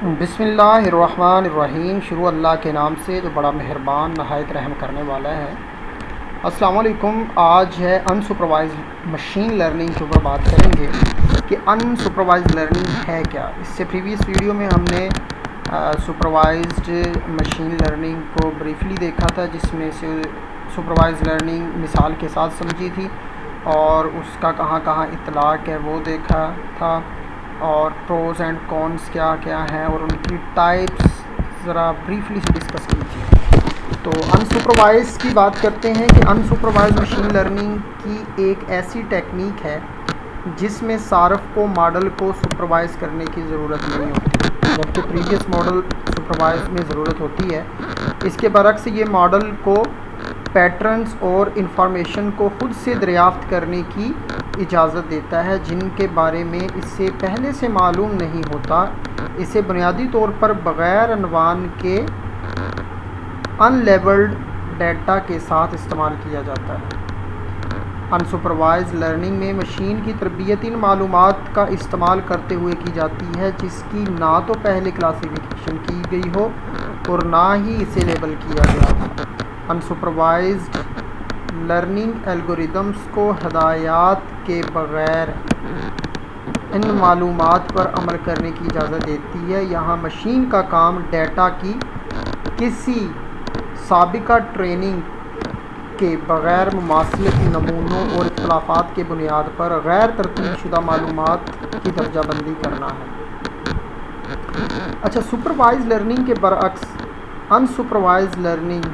बिस्मिल्लाहिर्रहमानिर्रहीम। शुरू अल्लाह के नाम से जो बड़ा मेहरबान नहायत रहम करने वाला है। अस्सलाम वालेकुम। आज है अनसुपरवाइज्ड मशीन लर्निंग के ऊपर बात करेंगे कि अनसुपरवाइज्ड लर्निंग है क्या। इससे प्रीवियस वीडियो में हमने सुपरवाइज्ड मशीन लर्निंग को ब्रीफली देखा था, जिसमें से सुपरवाइज्ड लर्निंग मिसाल के साथ समझी थी और उसका कहाँ कहाँ इतलाक़ है वो देखा था, और प्रोज एंड कॉन्स क्या क्या हैं और उनकी टाइप्स ज़रा ब्रीफली से डिस्कस की थी। तो अनसुपरवाइज की बात करते हैं कि अनसुपरवाइज मशीन लर्निंग की एक ऐसी टेक्निक है जिसमें सारफ को मॉडल को सुपरवाइज़ करने की ज़रूरत नहीं होती, जबकि प्रीवियस मॉडल सुपरवाइज में ज़रूरत होती है। इसके बरक्स ये मॉडल को पैटर्न्स और इंफॉर्मेशन को ख़ुद से दरियाफ़्त करने की इजाज़त देता है, जिनके बारे में इससे पहले से मालूम नहीं होता। इसे बुनियादी तौर पर बग़ैर अनवान के अनलेबल्ड डाटा के साथ इस्तेमाल किया जाता है। अनसुपरवाइज्ड लर्निंग में मशीन की तरबियत इन मालूमात का इस्तेमाल करते हुए की जाती है जिसकी ना तो पहले क्लासिफिकेशन की गई हो और ना ही इसे लेबल किया गया हो। अनसुपरवाइज्ड लर्निंग एल्गोरिदम्स को हदायत के बग़ैर इन मालूमात पर अमल करने की इजाज़त देती है। यहाँ मशीन का काम डाटा की किसी साबिका ट्रेनिंग के बग़ैर मुमासिलत नमूनों और इख्तिलाफ़ात के बुनियाद पर गैर तरतीब शुदा मालूमात की दर्जाबंदी करना है। अच्छा, सुपरवाइज्ड लर्निंग के बरअक्स अनसुपरवाइज्ड लर्निंग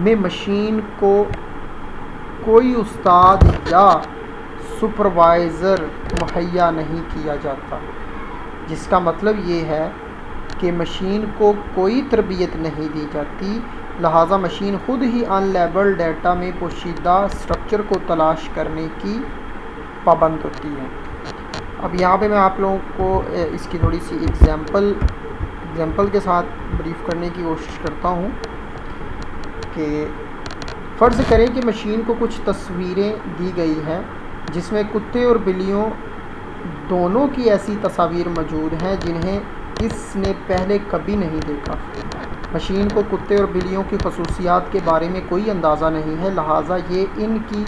में मशीन को कोई उस्ताद या सुपरवाइज़र मुहैया नहीं किया जाता, जिसका मतलब ये है कि मशीन को कोई तरबियत नहीं दी जाती, लिहाजा मशीन ख़ुद ही अनलेबल्ड डाटा में पोशीदा स्ट्रक्चर को तलाश करने की पाबंद होती है। अब यहाँ पे मैं आप लोगों को इसकी थोड़ी सी एग्ज़ाम्पल के साथ ब्रीफ करने की कोशिश करता हूँ कि फ़र्ज़ करें कि मशीन को कुछ तस्वीरें दी गई हैं जिसमें कुत्ते और बिल्लियों दोनों की ऐसी तस्वीर मौजूद हैं जिन्हें इसने पहले कभी नहीं देखा। मशीन को कुत्ते और बिल्लियों की खसूसियात के बारे में कोई अंदाज़ा नहीं है, लिहाजा ये इनकी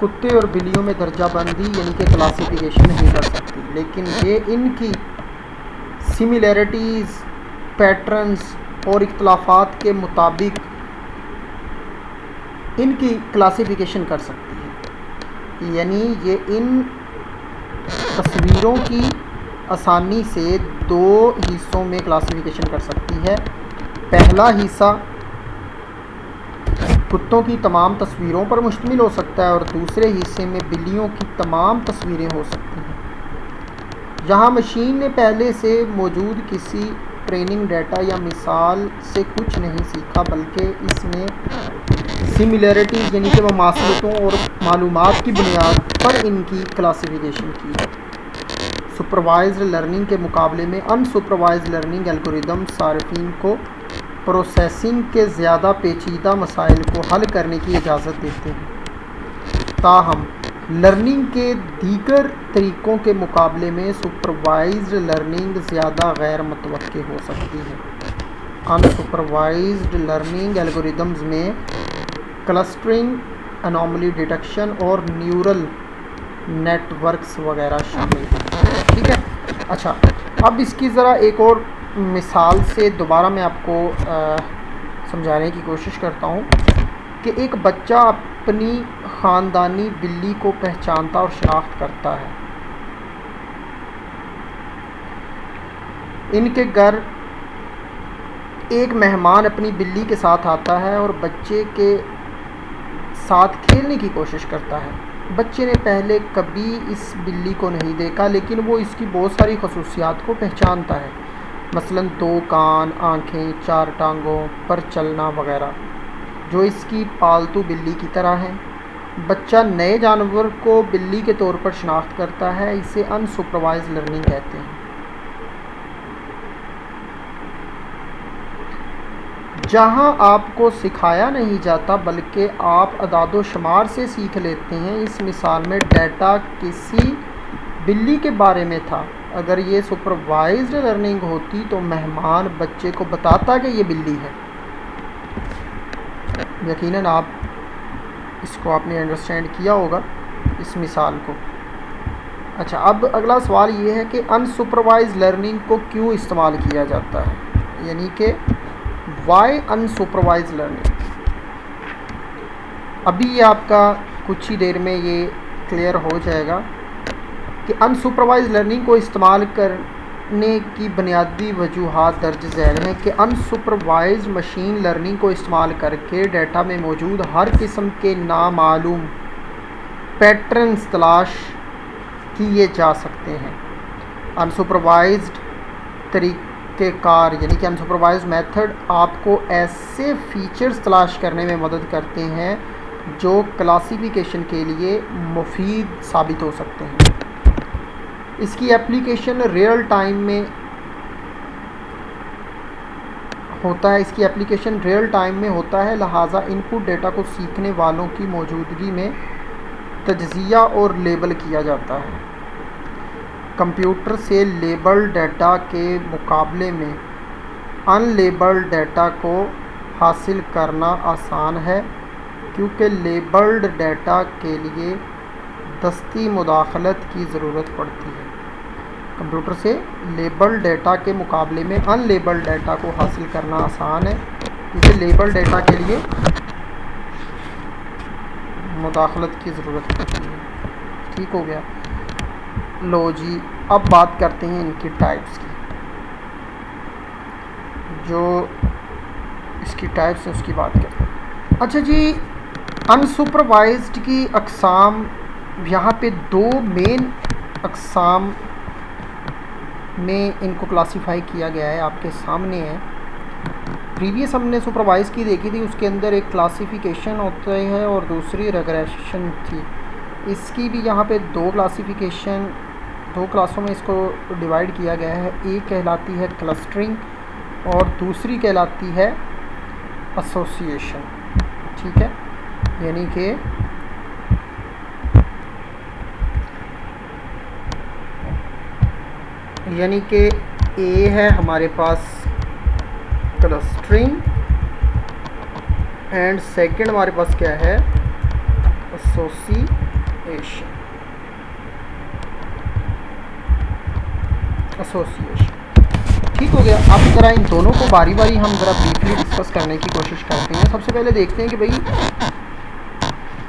कुत्ते और बिल्लियों में दर्जाबंदी यानी कि क्लासिफिकेशन नहीं कर सकती, लेकिन ये इनकी सिमिलैरिटीज़, पैटर्न्स और इख्तिलाफ़ात के मुताबिक इनकी क्लासिफिकेशन कर सकती है। यानी ये इन तस्वीरों की आसानी से दो हिस्सों में क्लासिफिकेशन कर सकती है। पहला हिस्सा कुत्तों की तमाम तस्वीरों पर मुश्तमिल हो सकता है और दूसरे हिस्से में बिल्लियों की तमाम तस्वीरें हो सकती हैं। यहाँ मशीन ने पहले से मौजूद किसी ट्रेनिंग डाटा या मिसाल से कुछ नहीं सीखा, बल्कि इसने सिमिलैरिटीज़ यानी कि मुमासिलतों और मालूमात की बुनियाद पर इनकी क्लासिफिकेशन की है। सुपरवाइज्ड लर्निंग के मुकाबले में अनसुपरवाइज्ड लर्निंग एल्गोरिदम सार्फिन को प्रोसेसिंग के ज़्यादा पेचीदा मसाइल को हल करने की इजाज़त देते हैं। ताहम लर्निंग के दीगर तरीक़ों के मुकाबले में सुपरवाइज्ड लर्निंग ज़्यादा गैर मुतवक्की हो सकती है। अनसुपरवाइज्ड लर्निंग एल्गोरिदम्स में क्लस्टरिंग, एनोमली डिटेक्शन और न्यूरल नेटवर्क्स वगैरह शामिल हैं। ठीक है। अच्छा, अब इसकी ज़रा एक और मिसाल से दोबारा मैं आपको समझाने की कोशिश करता हूँ कि एक बच्चा अपनी ख़ानदानी बिल्ली को पहचानता और शनाख्त करता है। इनके घर एक मेहमान अपनी बिल्ली के साथ आता है और बच्चे के साथ खेलने की कोशिश करता है। बच्चे ने पहले कभी इस बिल्ली को नहीं देखा, लेकिन वो इसकी बहुत सारी खसूसियात को पहचानता है, मसलन 2 कान, आँखें, 4 टांगों पर चलना वगैरह, जो इसकी पालतू बिल्ली की तरह है। बच्चा नए जानवर को बिल्ली के तौर पर शनाख्त करता है। इसे अनसुपरवाइज्ड लर्निंग कहते हैं। जहाँ आपको सिखाया नहीं जाता बल्कि आप अदादो शुमार से सीख लेते हैं। इस मिसाल में डाटा किसी बिल्ली के बारे में था अगर ये सुपरवाइज्ड लर्निंग होती तो मेहमान बच्चे को बताता कि ये बिल्ली है। यकीनन आप इसको आपने अंडरस्टैंड किया होगा इस मिसाल को। अच्छा, अब अगला सवाल ये है कि अनसुपरवाइज लर्निंग को क्यों इस्तेमाल किया जाता है, यानी कि वाई अनसुपरवाइज लर्निंग। अभी ये आपका कुछ ही देर में ये क्लियर हो जाएगा कि अनसुपरवाइज लर्निंग को इस्तेमाल करने की बुनियादी वजूहात दर्ज झैल हैं कि अनसुपरवाइज मशीन लर्निंग को इस्तेमाल करके डेटा में मौजूद हर किस्म के नामालूम पैटर्न्स तलाश किए जा सकते हैं। अनसुपरवाइज्ड तरीक़ेकार यानी कि अनसुपरवाइज्ड मेथड आपको ऐसे फीचर्स तलाश करने में मदद करते हैं जो क्लासिफिकेशन के लिए मुफीद साबित हो सकते हैं। इसकी एप्लीकेशन रियल टाइम में होता है, लिहाजा इनपुट डेटा को सीखने वालों की मौजूदगी में तज्ज़िया और लेबल किया जाता है। कंप्यूटर से लेबल्ड डेटा के मुकाबले में अनलेबल्ड डेटा को हासिल करना आसान है, क्योंकि लेबल्ड डेटा के लिए दस्ती मुदाखलत की ज़रूरत पड़ती है। कंप्यूटर से लेबल्ड डेटा के मुकाबले में अनलेबल्ड डेटा को हासिल करना आसान है, क्योंकि लेबल्ड डेटा के लिए मुदाखलत की ज़रूरत पड़ती है। ठीक हो गया। लो जी, अब बात करते हैं इनकी टाइप्स की। जो इसकी टाइप्स है उसकी बात करते हैं। अच्छा जी, अनसुपरवाइज्ड की अक़साम, यहाँ पे दो मेन अक़साम में इनको क्लासिफाई किया गया है, आपके सामने है। प्रीवियस हमने सुपरवाइज की देखी थी, उसके अंदर एक क्लासिफिकेशन होता है और दूसरी रेग्रेशन थी। इसकी भी यहाँ पे दो क्लासों में इसको डिवाइड किया गया है। एक कहलाती है क्लस्टरिंग और दूसरी कहलाती है एसोसिएशन। ठीक है, यानी कि ए है हमारे पास क्लस्टरिंग एंड सेकंड हमारे पास क्या है, एसोसिएशन। ठीक हो गया। अब ज़रा इन दोनों को बारी बारी हम ज़रा ब्रीफली डिस्कस करने की कोशिश करते हैं। सबसे पहले देखते हैं कि भाई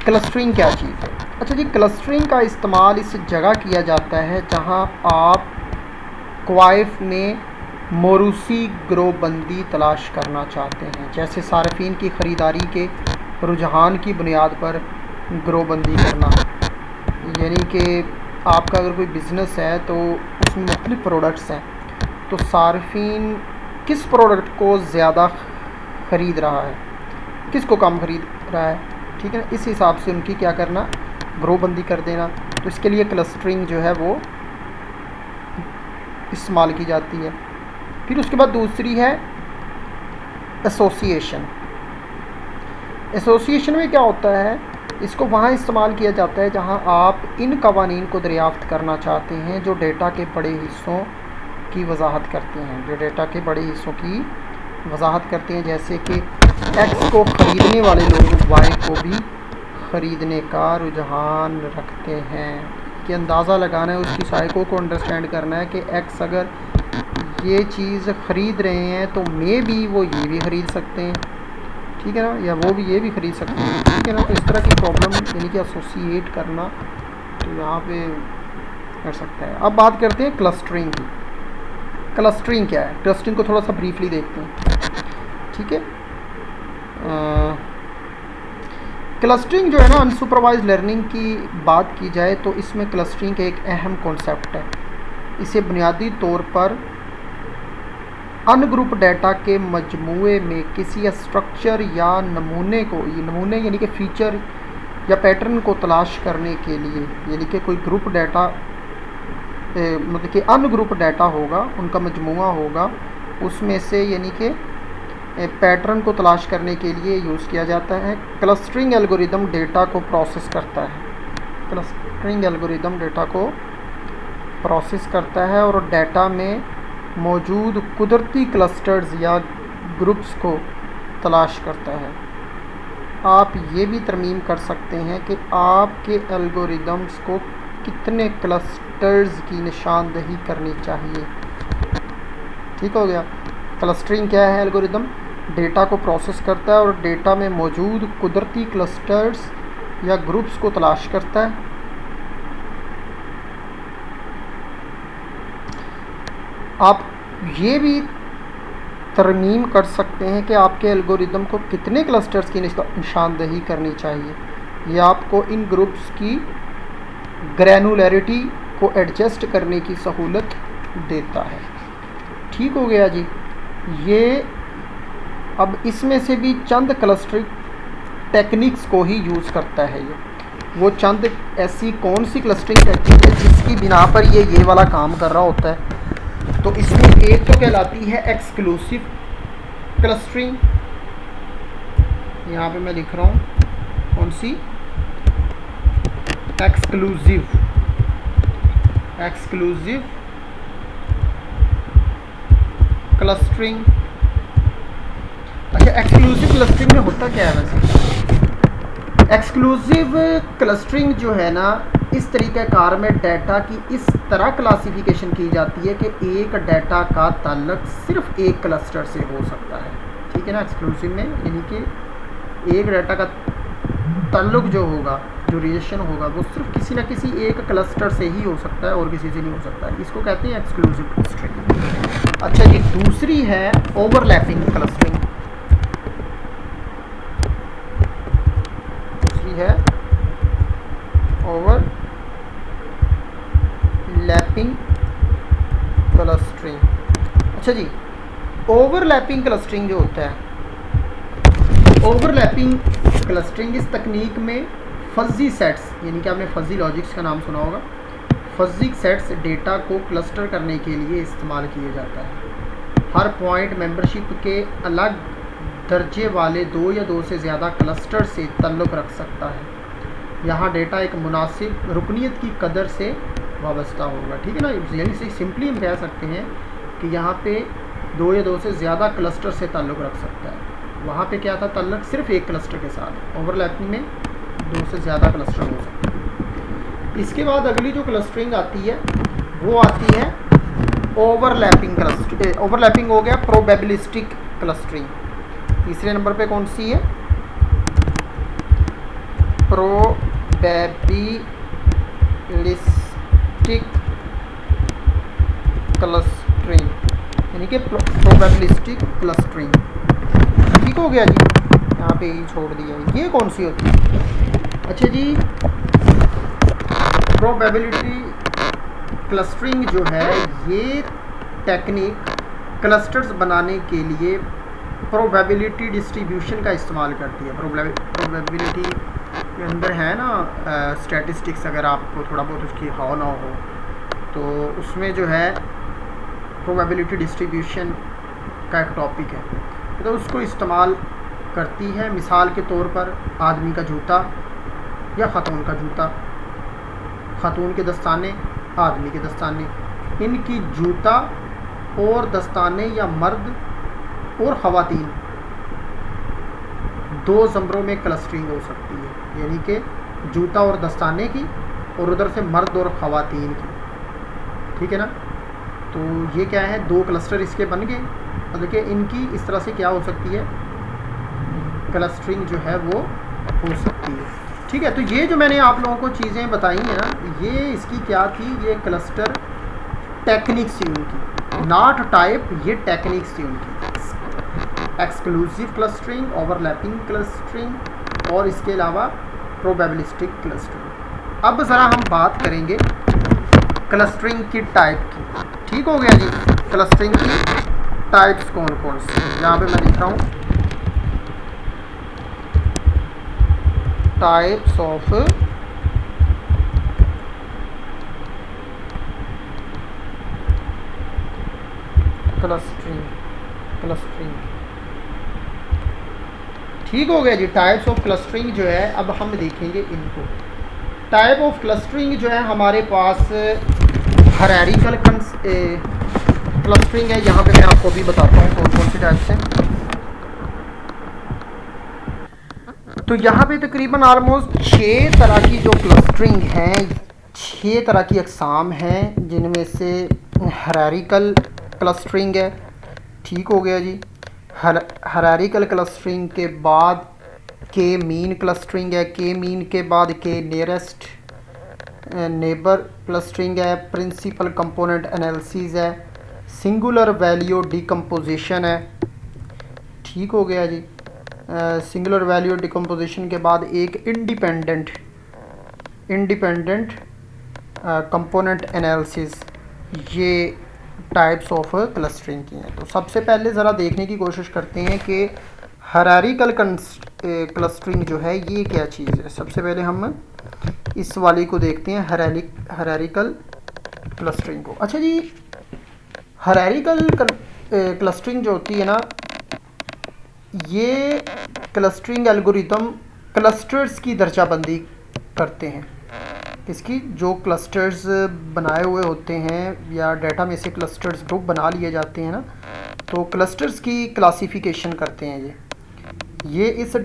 क्लस्टरिंग क्या चीज़ है। अच्छा जी, क्लस्टरिंग का इस्तेमाल इस जगह किया जाता है जहां आप क्वाइफ में मौरूसी ग्रोबंदी तलाश करना चाहते हैं, जैसे सार्फिन की ख़रीदारी के रुझान की बुनियाद पर ग्रोबंदी करना। यानी कि आपका अगर कोई बिज़नेस है तो उसमें मुख्तलिफ़ प्रोडक्ट्स हैं, तो सार्फिन किस प्रोडक्ट को ज़्यादा ख़रीद रहा है, किसको कम ख़रीद रहा है, ठीक है ना, इस हिसाब से उनकी क्या करना, ग्रोबंदी कर देना। तो इसके लिए क्लस्टरिंग जो है वो इस्तेमाल की जाती है। फिर उसके बाद दूसरी है एसोसिएशन। एसोसिएशन में क्या होता है, इसको वहाँ इस्तेमाल किया जाता है जहाँ आप इन कवानीन को दरियाफ़्त करना चाहते हैं जो डेटा के बड़े हिस्सों की वजाहत करते हैं, जैसे कि एक्स को ख़रीदने वाले लोग वाई को भी ख़रीदने का रुझान रखते हैं। कि अंदाज़ा लगाना है, उसकी साइको को अंडरस्टैंड करना है कि एक्स अगर ये चीज़ ख़रीद रहे हैं तो मे भी वो ये भी ख़रीद सकते हैं, ठीक है ना, या वो भी ये भी ख़रीद सकते हैं, ठीक है ना। तो इस तरह की प्रॉब्लम यानी कि एसोसिएट करना तो यहाँ पे कर सकता है। अब बात करते हैं क्लस्टरिंग की। क्लस्टरिंग क्या है, क्लस्टरिंग को थोड़ा सा ब्रीफली देखते हैं। ठीक है, क्लस्टरिंग जो है ना, अनसुपरवाइज लर्निंग की बात की जाए तो इसमें क्लस्टरिंग एक अहम कॉन्सेप्ट है। इसे बुनियादी तौर पर अनग्रुप डेटा के मजमूए में किसी स्ट्रक्चर या नमूने को, ये नमूने यानी कि फीचर या पैटर्न को तलाश करने के लिए, यानी कि कोई ग्रुप डाटा मतलब कि अनग्रुप डाटा होगा, उनका मजमूआ होगा, उसमें से यानी कि पैटर्न को तलाश करने के लिए यूज़ किया जाता है। क्लस्टरिंग एल्गोरिदम डेटा को प्रोसेस करता है। क्लस्टरिंग एल्गोरिदम डेटा को प्रोसेस करता है और डाटा में मौजूद कुदरती क्लस्टर्स या ग्रुप्स को तलाश करता है। आप ये भी तरमीम कर सकते हैं कि आपके एल्गोरिदम्स को कितने क्लस्टर्स की निशानदही करनी चाहिए। ठीक हो गया। क्लस्टरिंग क्या है? एल्गोरिदम डेटा को प्रोसेस करता है और डेटा में मौजूद कुदरती क्लस्टर्स या ग्रुप्स को तलाश करता है। आप ये भी तरमीम कर सकते हैं कि आपके एल्गोरिदम को कितने क्लस्टर्स की निशानदही करनी चाहिए। ये आपको इन ग्रुप्स की ग्रैनुलैरिटी को एडजस्ट करने की सहूलत देता है। ठीक हो गया जी। ये अब इसमें से भी चंद क्लस्टरिंग टेक्निक्स को ही यूज़ करता है। वो चंद ऐसी कौन सी क्लस्टरिंग टेक्निक है जिसकी बिना पर ये वाला काम कर रहा होता है। तो इसमें एक तो कहलाती है एक्सक्लूसिव क्लस्टरिंग। यहाँ पे मैं लिख रहा हूँ कौन सी? Exclusive clustering. अच्छा, एक्सक्लूसिव क्लस्टरिंग में होता क्या है वैसे? एक्सक्लूसिव क्लस्टरिंग जो है ना, इस तरीक़ाकार में डाटा की इस तरह क्लासिफिकेशन की जाती है कि एक डाटा का ताल्लुक सिर्फ एक क्लस्टर से हो सकता है। ठीक है ना। एक्सक्लूसिव में यानी कि एक डाटा का ताल्लुक जो होगा, जो रिलेशन होगा, वो सिर्फ किसी न किसी एक क्लस्टर से ही हो सकता है और किसी से नहीं हो सकता है। इसको कहते हैं एक्सक्लूसिव क्लस्टरिंग। अच्छा जी, दूसरी है ओवरलैपिंग क्लस्टरिंग। दूसरी है ओवरलैपिंग क्लस्टरिंग। अच्छा जी, ओवरलैपिंग क्लस्टरिंग जो होता है, ओवरलैपिंग क्लस्टरिंग इस तकनीक में फजी सेट्स, यानी कि आपने फजी लॉजिक्स का नाम सुना होगा, फजी सेट्स डेटा को क्लस्टर करने के लिए इस्तेमाल किया जाता है। हर पॉइंट मेंबरशिप के अलग दर्जे वाले दो या दो से ज़्यादा क्लस्टर से ताल्लुक़ रख सकता है। यहाँ डेटा एक मुनासिब रुकनीत की कदर से वाबस्ता होगा। ठीक है ना। यानी से सिंपली हम कह सकते हैं कि यहाँ पे दो या दो से ज़्यादा क्लस्टर से ताल्लुक़ रख सकता है। वहाँ पे क्या था? ताल्लुक़ सिर्फ एक क्लस्टर के साथ। ओवरलैपिंग में दो से ज़्यादा क्लस्टर हो सकते हैं। इसके बाद अगली जो क्लस्टरिंग आती है वो आती है ओवरलैपिंग क्लस्टरिंग। ओवरलैपिंग हो गया प्रोबेबिलिस्टिक क्लस्टरिंग। तीसरे नंबर पे कौन सी है? प्रोबेबिलिस्टिक क्लस्टरिंग, यानी कि प्रोबेबिलिस्टिक क्लस्टरिंग। ठीक हो गया जी। यहाँ पे ही छोड़ दिया। ये कौन सी होती है? अच्छा जी, प्रोबेबिलिटी क्लस्टरिंग जो है, ये टेक्निक क्लस्टर्स बनाने के लिए प्रोबेबिलिटी डिस्ट्रीब्यूशन का इस्तेमाल करती है। प्रोबेबिलिटी के अंदर है ना स्टैटिस्टिक्स, अगर आपको थोड़ा बहुत उसकी हो ना हो तो उसमें जो है प्रोबेबिलिटी डिस्ट्रीब्यूशन का एक टॉपिक है, तो उसको इस्तेमाल करती है। मिसाल के तौर पर आदमी का जूता या ख़ातून का जूता, ख़ातून के दस्ताने, आदमी के दस्ताने, इनकी जूता और दस्ताने या मर्द और ख़वातीन दो ज़मरों में क्लस्टरिंग हो सकती है, यानी कि जूता और दस्ताने की और उधर से मर्द और ख़वातीन की। ठीक है ना। तो ये क्या है? दो क्लस्टर इसके बन गए। और देखिए इनकी इस तरह से क्या हो सकती है? क्लस्टरिंग जो है वो हो सकती है। ठीक है। तो ये जो मैंने आप लोगों को चीज़ें बताई हैं ना, ये इसकी क्या थी? ये क्लस्टर टेक्निक्स थी उनकी, नॉट टाइप, ये टेक्निक्स थी उनकी। एक्सक्लूसिव क्लस्टरिंग, ओवरलैपिंग क्लस्टरिंग और इसके अलावा प्रोबेबिलिस्टिक क्लस्टरिंग। अब ज़रा हम बात करेंगे क्लस्टरिंग की टाइप की। ठीक हो गया जी। क्लस्टरिंग की टाइप्स कौन कौन सी? यहाँ पे मैं लिख रहा हूँ टाइप्स ऑफ क्लस्टरिंग। ठीक हो गया जी। टाइप्स ऑफ क्लस्टरिंग जो है, अब हम देखेंगे इनको। टाइप ऑफ क्लस्टरिंग जो है हमारे पास हायरार्किकल क्लस्टरिंग है। यहाँ पे मैं आपको भी बताता हूँ कौन कौन से टाइप्स हैं। तो यहाँ पे तकरीबन ऑलमोस्ट 6 तरह की जो क्लस्टरिंग हैं, 6 तरह की अक़साम हैं, जिनमें से हायरार्किकल क्लस्टरिंग है। ठीक हो गया जी। हायरार्किकल क्लस्टरिंग के बाद के मीन क्लस्टरिंग है। के मीन के बाद के नियरेस्ट नेबर क्लस्टरिंग है। प्रिंसिपल कंपोनेंट एनालिसिस है। सिंगुलर वैल्यू डिकम्पोजिशन है। ठीक हो गया जी। सिंगुलर वैल्यू डिकम्पोजिशन के बाद एक इंडिपेंडेंट कंपोनेंट एनालिसिस, ये टाइप्स ऑफ क्लस्टरिंग की हैं। तो सबसे पहले ज़रा देखने की कोशिश करते हैं कि हायरार्किकल क्लस्टरिंग जो है ये क्या चीज़ है। सबसे पहले हम इस वाली को देखते हैं, हायरार्किकल क्लस्टरिंग को। अच्छा जी, हायरार्किकल क्लस्टरिंग जो होती है ना, ये क्लस्टरिंग एल्गोरिदम क्लस्टर्स की दर्जाबंदी करते हैं। इसकी जो क्लस्टर्स बनाए हुए होते हैं या डाटा में से क्लस्टर्स ग्रुप बना लिए जाते हैं ना, तो क्लस्टर्स की क्लासिफिकेशन करते हैं। ये इस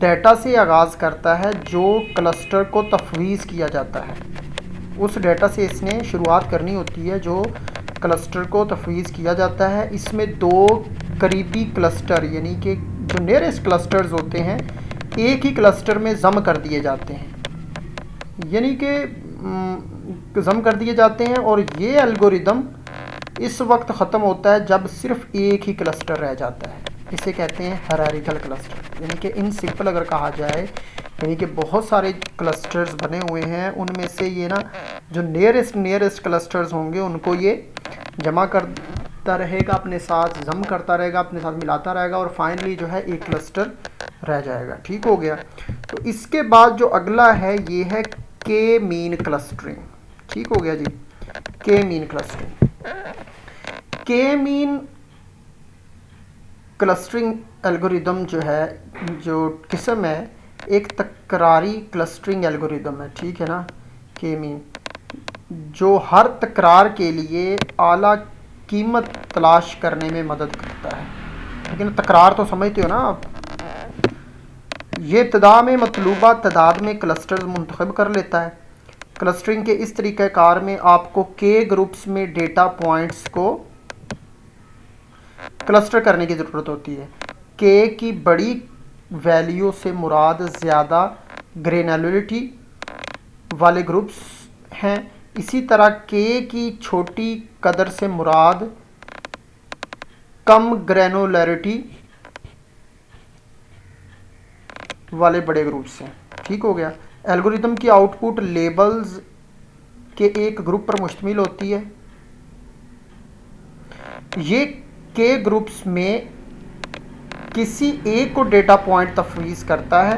डाटा से आगाज़ करता है जो क्लस्टर को तफवीज़ किया जाता है। उस डाटा से इसने शुरुआत करनी होती है जो क्लस्टर को तफवीज़ किया जाता है। इसमें 2 करीबी क्लस्टर यानी कि जो नियरेस्ट क्लस्टर्स होते हैं एक ही क्लस्टर में जम कर दिए जाते हैं, यानी कि जम कर दिए जाते हैं। और ये एल्गोरिदम इस वक्त ख़त्म होता है जब सिर्फ एक ही क्लस्टर रह जाता है। इसे कहते हैं हायरार्किकल क्लस्टर। यानी कि इन सिंपल अगर कहा जाए, यानी कि बहुत सारे क्लस्टर्स बने हुए हैं, उनमें से ये ना जो नियरेस्ट क्लस्टर्स होंगे उनको ये जमा करता रहेगा अपने साथ, जम करता रहेगा अपने साथ, मिलाता रहेगा और फाइनली जो है एक क्लस्टर रह जाएगा। ठीक हो गया। तो इसके बाद जो अगला है ये है के मीन क्लस्टरिंग। ठीक हो गया जी। के मीन क्लस्टरिंग, के मीन क्लस्टरिंग एल्गोरिदम जो है, जो किस्म है, एक तकरारी क्लस्टरिंग एल्गोरिदम है। ठीक है ना। के मीन जो हर तकरार के लिए आला कीमत तलाश करने में मदद करता है। लेकिन तकरार तो समझते हो ना आप। ये इब्तिदा में मतलूबा तादाद में क्लस्टर्स मुंतखब कर लेता है। क्लस्टरिंग के इस तरीक़ाकार में आपको के ग्रुप्स में डेटा पॉइंट्स को क्लस्टर करने की ज़रूरत होती है। के की बड़ी वैल्यू से मुराद ज़्यादा ग्रेनुलरिटी वाले ग्रुप्स हैं। इसी तरह के की छोटी कदर से मुराद कम ग्रेनुलरिटी वाले बड़े ग्रुप्स हैं। ठीक हो गया। एल्गोरिदम की आउटपुट लेबल्स के एक ग्रुप पर मुश्तमिल होती है। ये के ग्रुप्स में किसी एक को डेटा पॉइंट तफवीज़ करता है।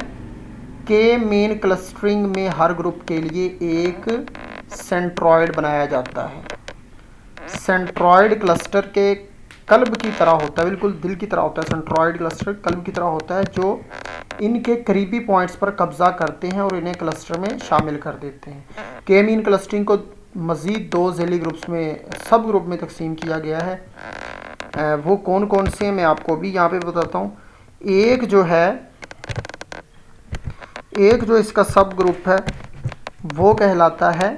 के मेन क्लस्टरिंग में हर ग्रुप के लिए एक सेंट्रॉयड बनाया जाता है। सेंट्रॉयड क्लस्टर के कल्ब की तरह होता है, बिल्कुल दिल की तरह होता है। सेंट्रॉयड क्लस्टर कल्ब की तरह होता है जो इनके करीबी पॉइंट्स पर कब्जा करते हैं और इन्हें क्लस्टर में शामिल कर देते हैं। के मीन क्लस्टरिंग को मज़ीद 2 ज़ैली ग्रुप्स में, सब ग्रुप में तकसीम किया गया है। वो कौन कौन से मैं आपको भी यहाँ पे बताता हूँ। एक जो इसका सब ग्रुप है वो कहलाता है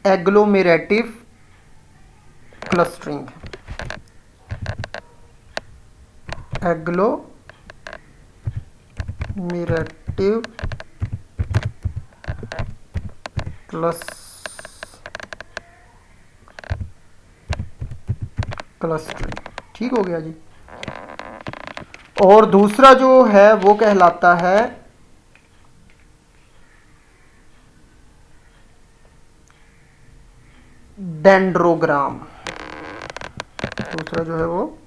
एग्लोमेरेटिव क्लस्टरिंग। Agglomerative clustering. ठीक हो गया जी। और दूसरा जो है वो कहलाता है डेंड्रोग्राम। दूसरा जो है वो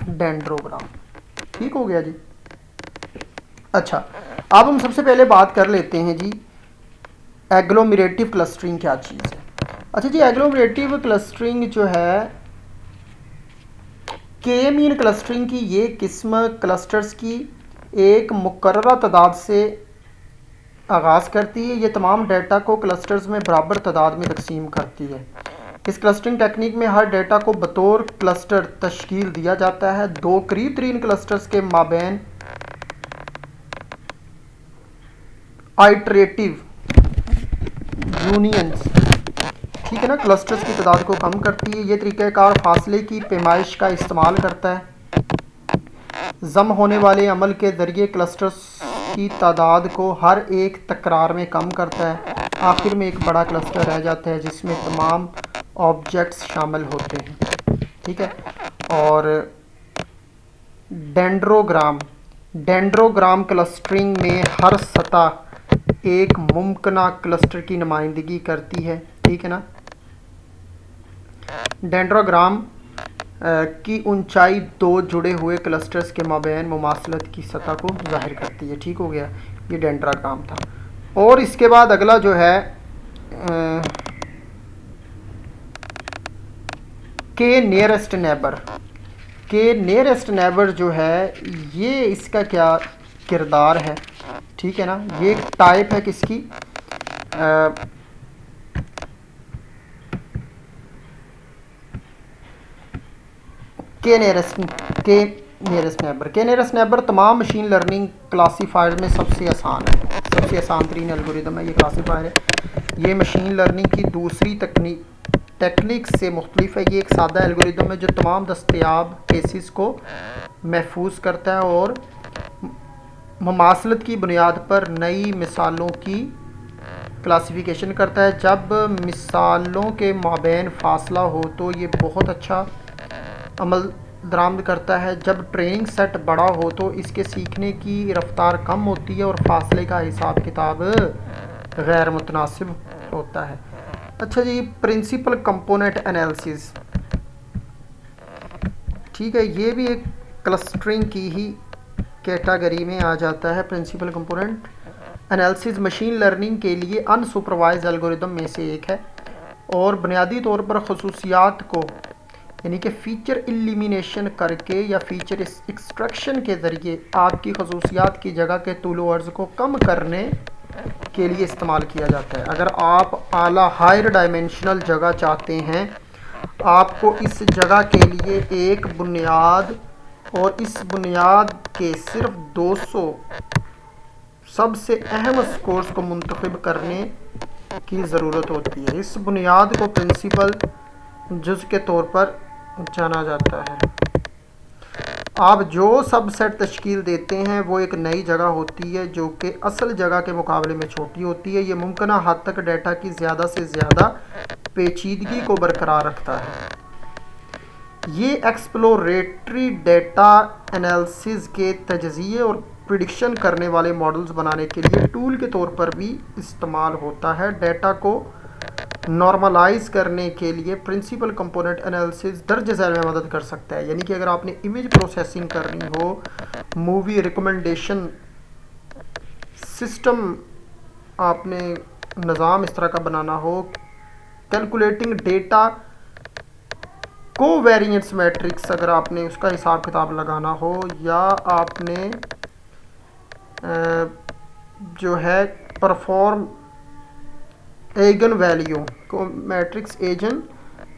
डेंड्रोग्राम। ठीक हो गया जी। अच्छा, अब हम सबसे पहले बात कर लेते हैं जी एग्लोमेरेटिव क्लस्टरिंग क्या चीज़ है। अच्छा जी, एग्लोमेरेटिव क्लस्टरिंग जो है के मीन क्लस्टरिंग की ये किस्म क्लस्टर्स की एक मुकर्ररा तादाद से आगाज़ करती है। ये तमाम डेटा को क्लस्टर्स में बराबर तादाद में तकसीम करती है। इस क्लस्टरिंग टेक्निक में हर डेटा को बतौर क्लस्टर तश्कील दिया जाता है। दो करीब तरीन क्लस्टर्स के माबैन आइटरेटिव यूनियंस, ठीक है ना, क्लस्टर्स की तादाद को कम करती है। ये तरीक़ाकार फासले की पैमाइश का इस्तेमाल करता है। जम होने वाले अमल के ज़रिए क्लस्टर्स की तादाद को हर एक तकरार में कम करता है। आखिर में एक बड़ा क्लस्टर रह जाता है जिसमें तमाम ऑब्जेक्ट्स शामिल होते हैं, ठीक है। और डेंड्रोग्राम क्लस्टरिंग में हर सतह एक मुमकिना क्लस्टर की नुमाइंदगी करती है, ठीक है ना। डेंड्रोग्राम की ऊंचाई दो जुड़े हुए क्लस्टर्स के माबैन मुमासलत की सतह को जाहिर करती है, ठीक हो गया। ये डेंड्रोग्राम था। और इसके बाद अगला जो है के नियरेस्ट नेबर जो है, ये इसका क्या किरदार है, ठीक है ना। ये एक टाइप है किसकी, के नियरेस्ट नेबर तमाम मशीन लर्निंग क्लासीफायर में सबसे आसान है, सबसे आसान तरीन एल्गोरिदम है ये क्लासीफायर है। ये मशीन लर्निंग की दूसरी टेक्निक से मुख्तलिफ है। ये एक सादा एल्गोरिदम है जो तमाम दस्तयाब केसेस को महफूज करता है और मुमासलत की बुनियाद पर नई मिसालों की क्लासिफिकेशन करता है। जब मिसालों के माबैन फासला हो तो ये बहुत अच्छा अमल दरामद करता है। जब ट्रेनिंग सेट बड़ा हो तो इसके सीखने की रफ्तार कम होती है और फासले का हिसाब किताब गैर मुतनासिब होता है। अच्छा जी, प्रिंसिपल कंपोनेंट एनालिसिस, ठीक है, ये भी एक क्लस्टरिंग की ही कैटेगरी में आ जाता है। Principal component analysis machine learning के लिए अनसुपरवाइज एल्गोरिदम में से एक है और बुनियादी तौर पर खसूसियात को यानी कि फ़ीचर एलिमिनेशन करके या फ़ीचर एक्सट्रैक्शन के ज़रिए आपकी खसूसियात की जगह के तूलो अर्ज़ को कम करने के लिए इस्तेमाल किया जाता है। अगर आप आला हायर डायमेंशनल जगह चाहते हैं, आपको इस जगह के लिए एक बुनियाद और इस बुनियाद के सिर्फ 200 सबसे अहम स्कोर्स को मुंतखब करने की ज़रूरत होती है। इस बुनियाद को प्रिंसिपल जुज़ के तौर पर जाना जाता है। आप जो सबसेट तश्कील देते हैं वो एक नई जगह होती है जो कि असल जगह के मुकाबले में छोटी होती है। ये मुमकिना हद तक डेटा की ज़्यादा से ज़्यादा पेचीदगी को बरकरार रखता है। ये एक्सप्लोरेटरी डेटा एनालिसिस के तजज़िये और प्रिडिक्शन करने वाले मॉडल्स बनाने के लिए टूल के तौर पर भी इस्तेमाल होता है। डेटा को नॉर्मलाइज करने के लिए प्रिंसिपल कंपोनेंट एनालिसिस दर्ज झैल में मदद कर सकता है। यानी कि अगर आपने इमेज प्रोसेसिंग करनी हो, मूवी रिकमेंडेशन सिस्टम आपने निज़ाम इस तरह का बनाना हो, कैलकुलेटिंग डेटा कोवेरिएंस मैट्रिक्स अगर आपने उसका हिसाब किताब लगाना हो, या आपने जो है परफॉर्म एगन वैल्यू को मैट्रिक्स एजन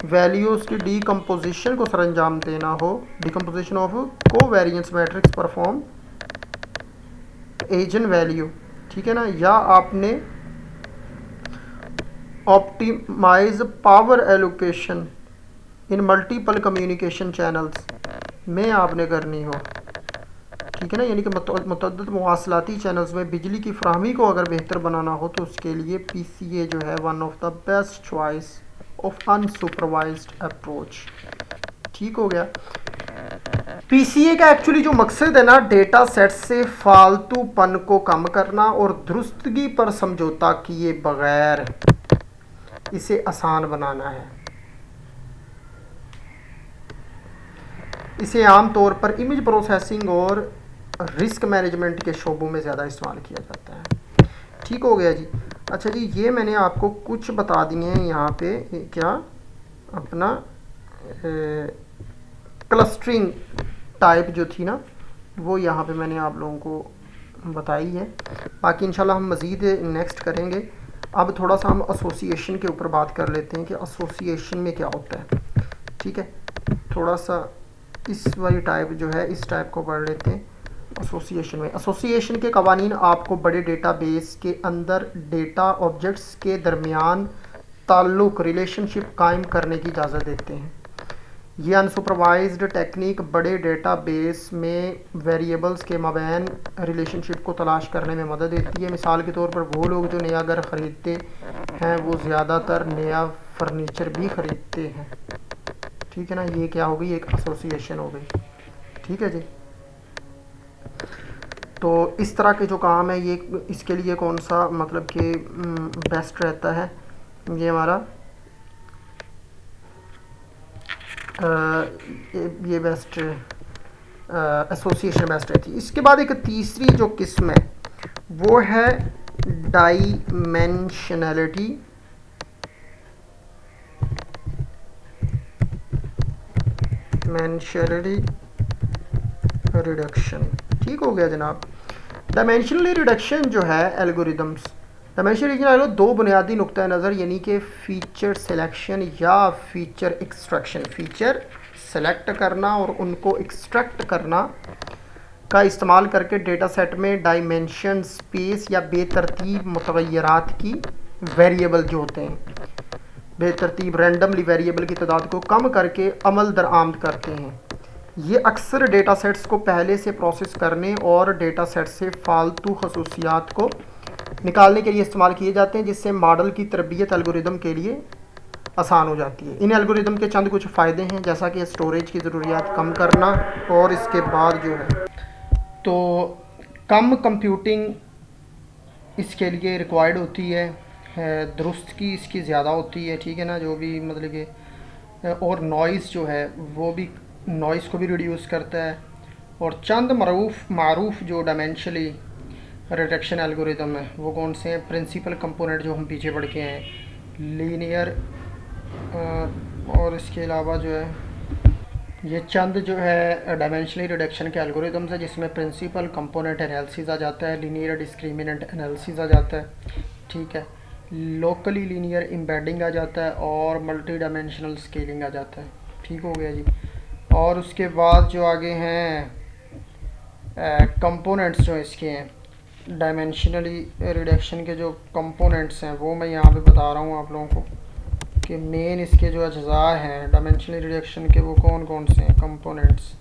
वैल्यूज़ की डीकम्पोजिशन को सरंजाम देना हो, decomposition of covariance matrix perform eigen value, ठीक है ना। या आपने optimize power allocation in multiple communication channels में आपने करनी हो, ठीक है ना। यानी कि मुतअद्दिद मवासलाती चैनल्स में बिजली की फराहमी को अगर बेहतर बनाना हो तो उसके लिए PCA जो है one of the best choice of unsupervised approach, ठीक हो गया। PCA का एक्चुअली जो मकसद है ना, डेटा सेट से फालतूपन को कम करना और दुरुस्तगी पर समझौता किए बगैर इसे आसान बनाना है। इसे आम तौर पर इमेज प्रोसेसिंग और रिस्क मैनेजमेंट के शोबों में ज़्यादा इस्तेमाल किया जाता है, ठीक हो गया जी। अच्छा जी, ये मैंने आपको कुछ बता दिए हैं यहाँ पे, क्या अपना क्लस्टरिंग टाइप जो थी ना, वो यहाँ पे मैंने आप लोगों को बताई है, बाकी इंशाल्लाह हम मज़ीद नेक्स्ट करेंगे। अब थोड़ा सा हम एसोसिएशन के ऊपर बात कर लेते हैं कि एसोसिएशन में क्या होता है। ठीक है, थोड़ा सा इस वाली टाइप जो है इस टाइप को पढ़ लेते हैं। एसोसिएशन में, एसोसिएशन के कवानीन आपको बड़े डेटाबेस के अंदर डेटा ऑब्जेक्ट्स के दरमियान ताल्लुक़ रिलेशनशिप कायम करने की इजाज़त देते हैं। ये अनसुपरवाइज्ड टेक्निक बड़े डेटाबेस में वेरिएबल्स के मबैन रिलेशनशिप को तलाश करने में मदद देती है। मिसाल के तौर पर वो लोग जो नया घर ख़रीदते हैं वो ज़्यादातर नया फर्नीचर भी ख़रीदते हैं। ठीक है ना, ये क्या हो गई, एक एसोसिएशन हो गई। ठीक है जी, तो इस तरह के जो काम है ये इसके लिए कौन सा मतलब कि बेस्ट रहता है, ये हमारा ये बेस्ट एसोसिएशन बेस्ट रहती है। इसके बाद एक तीसरी जो किस्म है वो है डाइमेंशनलिटी रिडक्शन। ठीक हो गया जनाब। डायमेंशनली रिडक्शन जो है एल्गोरिदम्स, डायमेंशनल रिडक्शन दो बुनियादी नुक्ता नज़र यानी कि फ़ीचर सिलेक्शन या फ़ीचर एक्सट्रैक्शन, फ़ीचर सेलेक्ट करना और उनको एक्सट्रैक्ट करना का इस्तेमाल करके डेटा सेट में डायमेंशन स्पेस या बेतरतीब मुतग़य्यरात की वेरिएबल जो होते हैं, बेतरतीब रैंडमली वेरिएबल की तादाद को कम करके अमल दरामद करते हैं। ये अक्सर डेटा सेट्स को पहले से प्रोसेस करने और डेटा सेट से फालतू खसूसियात को निकालने के लिए इस्तेमाल किए जाते हैं, जिससे मॉडल की तरबियत एल्गोरिदम के लिए आसान हो जाती है। इन एल्गोरिदम के चंद कुछ फ़ायदे हैं, जैसा कि स्टोरेज की ज़रूरियात कम करना और इसके बाद जो है तो कम कंप्यूटिंग इसके लिए रिक्वायर्ड होती है, दुरुस्तगी इसकी ज़्यादा होती है। ठीक है ना, जो भी मतलब कि और नॉइज़ जो है वो भी नॉइज़ को भी रिड्यूस करता है। और चंद मारूफ जो डायमेंशनली रिडक्शन एल्गोरिदम है वो कौन से हैं, प्रिंसिपल कंपोनेंट जो हम पीछे पढ़ के हैं, लीनियर, और इसके अलावा जो है ये चंद जो है डायमेंशनली रिडक्शन के एल्गोरिदम्स है जिसमें प्रिंसिपल कंपोनेंट एनालिसिस आ जाता है, लीनियर डिस्क्रिमिनेंट एनालिसिस आ जाता है। ठीक है, लोकली लीनियर एम्बेडिंग आ जाता है और मल्टी डायमेंशनल स्केलिंग आ जाता है। ठीक हो गया जी। और उसके बाद जो आगे हैं कंपोनेंट्स जो इसके हैं डायमेंशनली रिडक्शन के जो कंपोनेंट्स हैं वो मैं यहाँ पे बता रहा हूँ आप लोगों को कि मेन इसके जो अज्जा हैं डायमेंशनली रिडक्शन के वो कौन कौन से हैं कंपोनेंट्स,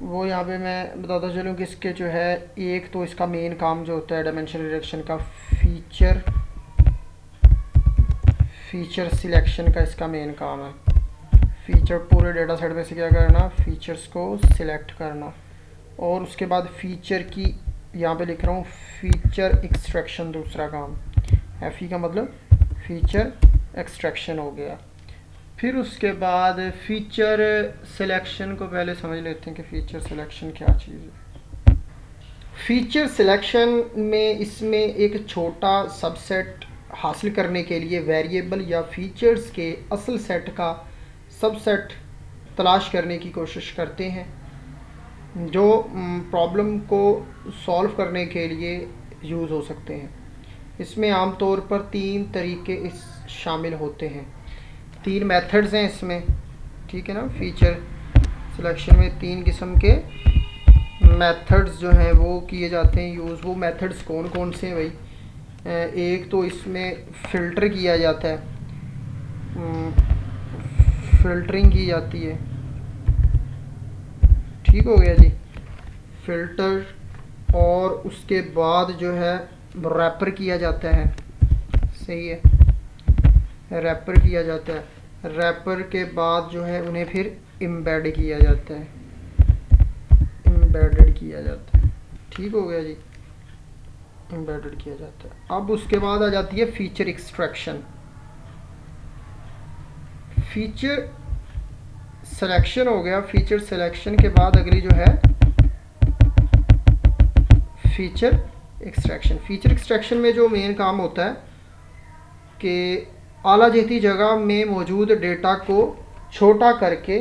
वो यहाँ पे मैं बताता चलूँ कि इसके जो है एक तो इसका मेन काम जो होता है डायमेंशनल रिडक्शन का फीचर सिलेक्शन का इसका मेन काम है। फीचर पूरे डेटा सेट में से क्या करना, फीचर्स को सिलेक्ट करना। और उसके बाद फीचर की यहाँ पे लिख रहा हूँ फीचर एक्सट्रैक्शन दूसरा काम, एफ ई का मतलब फीचर एक्सट्रैक्शन हो गया। फिर उसके बाद फीचर सिलेक्शन को पहले समझ लेते हैं कि फ़ीचर सिलेक्शन क्या चीज़ है। फ़ीचर सिलेक्शन में इसमें एक छोटा सबसेट हासिल करने के लिए वेरिएबल या फीचर्स के असल सेट का सबसेट तलाश करने की कोशिश करते हैं जो प्रॉब्लम को सॉल्व करने के लिए यूज़ हो सकते हैं। इसमें आमतौर पर 3 तरीके शामिल होते हैं, 3 मेथड्स हैं इसमें। ठीक है ना, फीचर सिलेक्शन में 3 किस्म के मेथड्स जो हैं वो किए जाते हैं यूज़। वो मेथड्स कौन कौन से हैं भाई, एक तो इसमें फ़िल्टर किया जाता है, फ़िल्टरिंग की जाती है। ठीक हो गया जी, फ़िल्टर। और उसके बाद जो है रैपर किया जाता है, सही है, रैपर किया जाता है। रैपर के बाद जो है उन्हें फिर एम्बेड किया जाता है, एम्बेडेड किया जाता है। ठीक हो गया जी, एम्बेडेड किया जाता है। अब उसके बाद आ जाती है फीचर एक्सट्रैक्शन। फीचर सिलेक्शन हो गया, फीचर सिलेक्शन के बाद अगली जो है फीचर एक्सट्रैक्शन। फीचर एक्सट्रैक्शन में जो मेन काम होता है कि आला जहती जगह में मौजूद डेटा को छोटा करके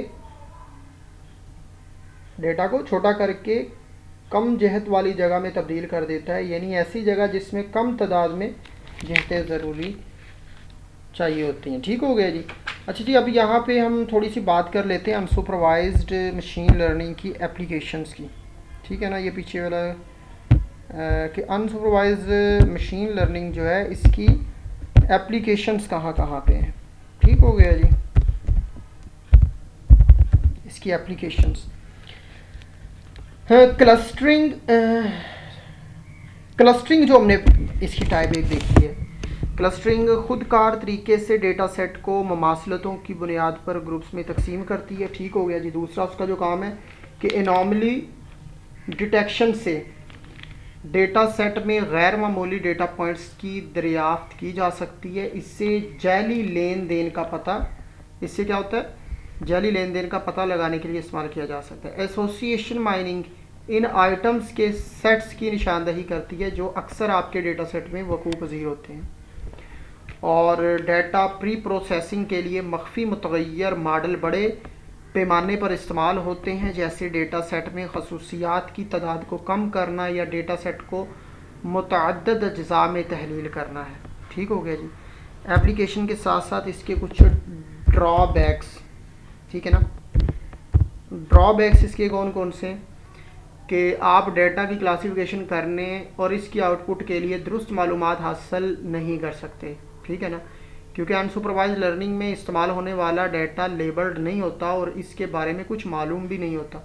डेटा को छोटा करके कम जहत वाली जगह में तब्दील कर देता है, यानी ऐसी जगह जिसमें कम तादाद में जहतें ज़रूरी चाहिए होती हैं। ठीक हो गया जी। अच्छा जी, अब यहाँ पे हम थोड़ी सी बात कर लेते हैं अनसुपरवाइज्ड मशीन लर्निंग की एप्लीकेशंस की। ठीक है ना, ये पीछे वाला कि अनसुपरवाइज्ड मशीन लर्निंग जो है इसकी एप्लीकेशंस कहाँ कहाँ पे हैं। ठीक हो गया जी, इसकी एप्लीकेशंस क्लस्टरिंग जो हमने इसकी टाइप एक देखी है। क्लस्टरिंग खुदकार तरीके से डेटा सेट को ममासलतों की बुनियाद पर ग्रुप्स में तकसीम करती है। ठीक हो गया जी। दूसरा उसका जो काम है कि एनॉमली डिटेक्शन से डेटा सेट में गैर मामूली डेटा पॉइंट्स की दरियाफ्त की जा सकती है। इससे जाली लेन देन का पता, इससे क्या होता है, जाली लेन देन का पता लगाने के लिए इस्तेमाल किया जा सकता है। एसोसिएशन माइनिंग इन आइटम्स के सेट्स की निशानदही करती है जो अक्सर आपके डेटा सेट में वकूफ़ पज़ीर होते हैं। और डेटा प्री प्रोसेसिंग के लिए मख्फी मुतग़य्यर मॉडल बड़े पैमाने पर इस्तेमाल होते हैं, जैसे डेटा सेट में खसूसियात की तादाद को कम करना या डेटा सेट को मुतअद्दिद अज्ज़ा में तहलील करना है। ठीक हो गया जी। एप्लीकेशन के साथ साथ इसके कुछ ड्रॉबैक्स, ठीक है ना, ड्रॉबैक्स इसके कौन कौन से, कि आप डेटा की क्लासिफिकेशन करने और इसकी आउटपुट के लिए दुरुस्त मालूमात हासिल नहीं कर सकते। ठीक है ना, क्योंकि अनसुपरवाइज लर्निंग में इस्तेमाल होने वाला डेटा लेबल्ड नहीं होता और इसके बारे में कुछ मालूम भी नहीं होता।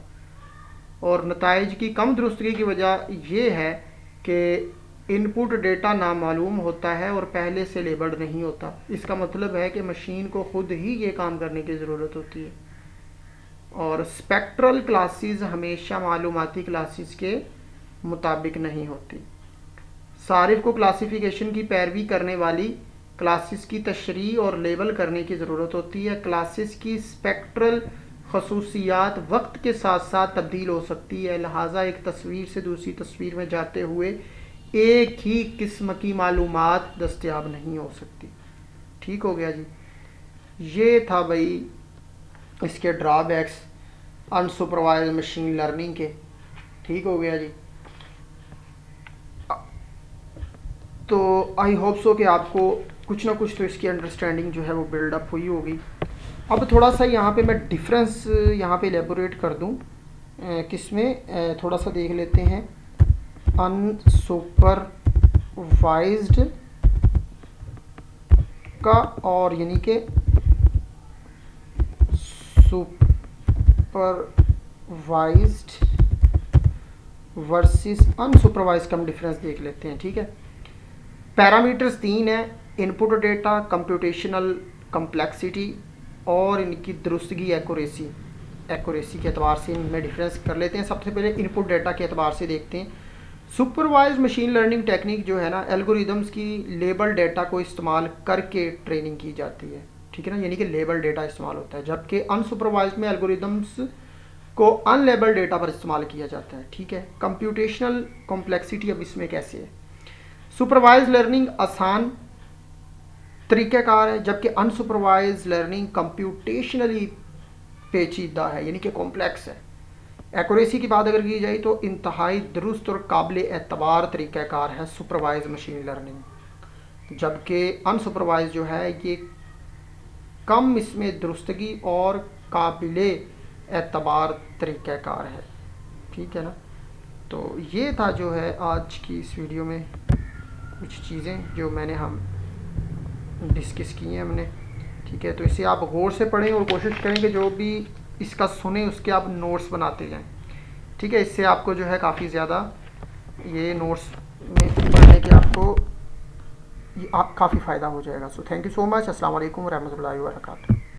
और नताइज की कम दुरुस्तगी की वजह यह है कि इनपुट डेटा नामालूम होता है और पहले से लेबल्ड नहीं होता। इसका मतलब है कि मशीन को खुद ही ये काम करने की ज़रूरत होती है। और स्पेक्ट्रल क्लासेस हमेशा मालूमाती क्लासेस के मुताबिक नहीं होती। सारिफ को क्लासिफिकेशन की पैरवी करने वाली क्लासेस की तशरीह और लेबल करने की ज़रूरत होती है। क्लासेस की स्पेक्ट्रल खसूसियात वक्त के साथ साथ तब्दील हो सकती है, लिहाजा एक तस्वीर से दूसरी तस्वीर में जाते हुए एक ही किस्म की मालूमात दस्तयाब नहीं हो सकती। ठीक हो गया जी। ये था भाई इसके ड्रॉबैक्स अनसुपरवाइज्ड मशीन लर्निंग के। ठीक हो गया जी। तो आई होप सो कि आपको कुछ ना कुछ तो इसकी अंडरस्टैंडिंग जो है वो बिल्डअप हुई होगी। अब थोड़ा सा यहाँ पे मैं डिफरेंस यहाँ पे एलेबोरेट कर दूँ, किसमें थोड़ा सा देख लेते हैं। अनसुपरवाइज्ड का और यानी कि सुपरवाइज्ड वर्सेस अनसुपरवाइज्ड का हम डिफरेंस देख लेते हैं। ठीक है, पैरामीटर्स 3 है, इनपुट डेटा, कंप्यूटेशनल कम्प्लेक्सिटी और इनकी दुरुस्तगी, एक्यूरेसी के एतबार से इनमें डिफरेंस कर लेते हैं। सबसे पहले इनपुट डेटा के एतबार से देखते हैं। सुपरवाइज्ड मशीन लर्निंग टेक्निक जो है ना, एल्गोरिदम्स की लेबल डेटा को इस्तेमाल करके ट्रेनिंग की जाती है। ठीक है ना, यानी कि लेबल डेटा इस्तेमाल होता है, जबकि अनसुपरवाइज्ड में एल्गोरिदम्स को अनलेबल डेटा पर इस्तेमाल किया जाता है। ठीक है, कंप्यूटेशनल कॉम्प्लेक्सिटी अब इसमें कैसे है। सुपरवाइज्ड लर्निंग आसान तरीक़ाकार है, जबकि अनसुपरवाइज्ड लर्निंग कंप्यूटेशनली पेचीदा है, यानी कि कॉम्प्लेक्स है। एक्यूरेसी की बात अगर की जाए तो इंतहाई दुरुस्त और काबिल एतबार तरीक़ाकार है सुपरवाइज्ड मशीन लर्निंग, जबकि अनसुपरवाइज्ड जो है ये कम इसमें दुरुस्तगी और काबिल एतबार तरीक़ाकार है। ठीक है ना, तो ये था जो है आज की इस वीडियो में कुछ चीज़ें जो हम डिस्कस की हैं हमने। ठीक है, तो इसे आप गौर से पढ़ें और कोशिश करें कि जो भी इसका सुने उसके आप नोट्स बनाते जाएं। ठीक है, इससे आपको जो है काफ़ी ज़्यादा ये नोट्स में पढ़ने के आपको काफ़ी फ़ायदा हो जाएगा। So thank you so much. अस्सलाम वालेकुम रहमतुल्लाहि व बरकातहू।